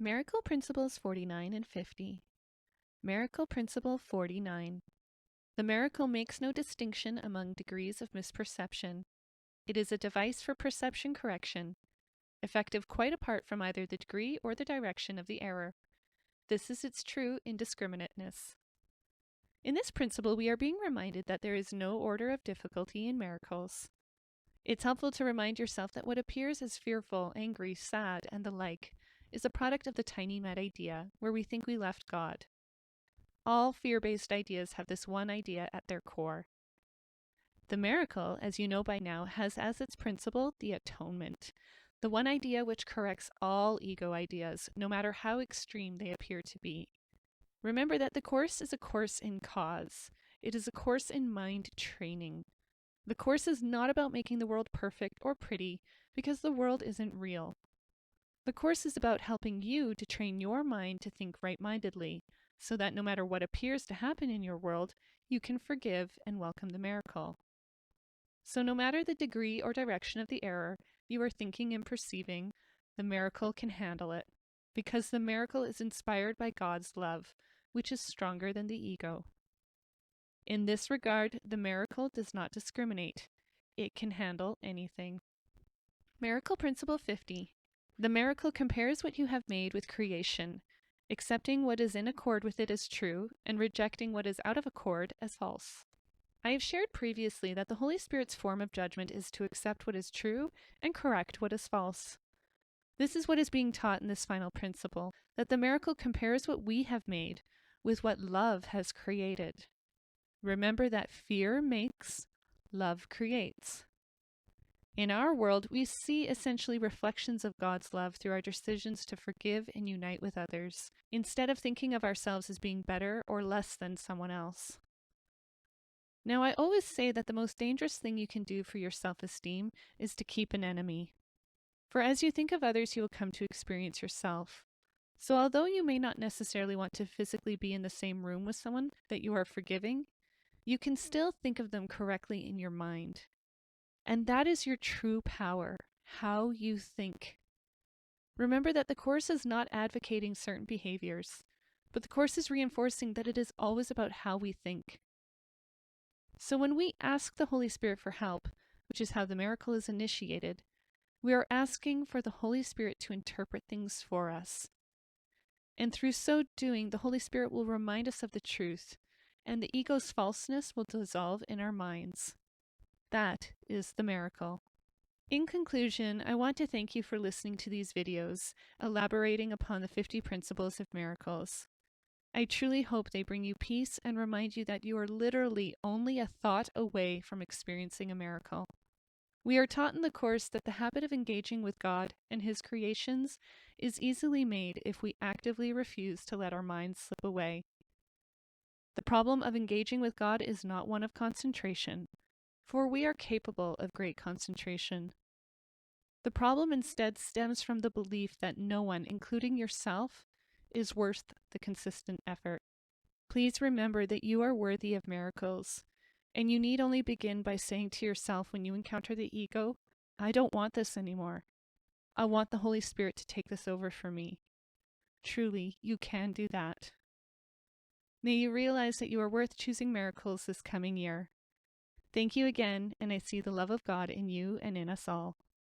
Miracle Principles 49 and 50. Miracle Principle 49. The miracle makes no distinction among degrees of misperception. It is a device for perception correction, effective quite apart from either the degree or the direction of the error. This is its true indiscriminateness. In this principle, we are being reminded that there is no order of difficulty in miracles. It's helpful to remind yourself that what appears as fearful, angry, sad, and the like is a product of the tiny mad idea, where we think we left God. All fear-based ideas have this one idea at their core. The miracle, as you know by now, has as its principle the atonement, the one idea which corrects all ego ideas, no matter how extreme they appear to be. Remember that the Course is a course in cause. It is a course in mind training. The Course is not about making the world perfect or pretty, because the world isn't real. The Course is about helping you to train your mind to think right-mindedly, so that no matter what appears to happen in your world, you can forgive and welcome the miracle. So no matter the degree or direction of the error you are thinking and perceiving, the miracle can handle it, because the miracle is inspired by God's love, which is stronger than the ego. In this regard, the miracle does not discriminate. It can handle anything. Miracle Principle 50. The miracle compares what you have made with creation, accepting what is in accord with it as true, and rejecting what is out of accord as false. I have shared previously that the Holy Spirit's form of judgment is to accept what is true and correct what is false. This is what is being taught in this final principle, that the miracle compares what we have made with what love has created. Remember that fear makes, love creates. In our world, we see essentially reflections of God's love through our decisions to forgive and unite with others, instead of thinking of ourselves as being better or less than someone else. Now, I always say that the most dangerous thing you can do for your self-esteem is to keep an enemy. For as you think of others, you will come to experience yourself. So although you may not necessarily want to physically be in the same room with someone that you are forgiving, you can still think of them correctly in your mind. And that is your true power, how you think. Remember that the Course is not advocating certain behaviors, but the Course is reinforcing that it is always about how we think. So when we ask the Holy Spirit for help, which is how the miracle is initiated, we are asking for the Holy Spirit to interpret things for us. And through so doing, the Holy Spirit will remind us of the truth, and the ego's falseness will dissolve in our minds. That is the miracle. In conclusion, I want to thank you for listening to these videos, elaborating upon the 50 principles of miracles. I truly hope they bring you peace and remind you that you are literally only a thought away from experiencing a miracle. We are taught in the Course that the habit of engaging with God and His creations is easily made if we actively refuse to let our minds slip away. The problem of engaging with God is not one of concentration, for we are capable of great concentration. The problem instead stems from the belief that no one, including yourself, is worth the consistent effort. Please remember that you are worthy of miracles, and you need only begin by saying to yourself when you encounter the ego, I don't want this anymore. I want the Holy Spirit to take this over for me. Truly, you can do that. May you realize that you are worth choosing miracles this coming year. Thank you again, and I see the love of God in you and in us all.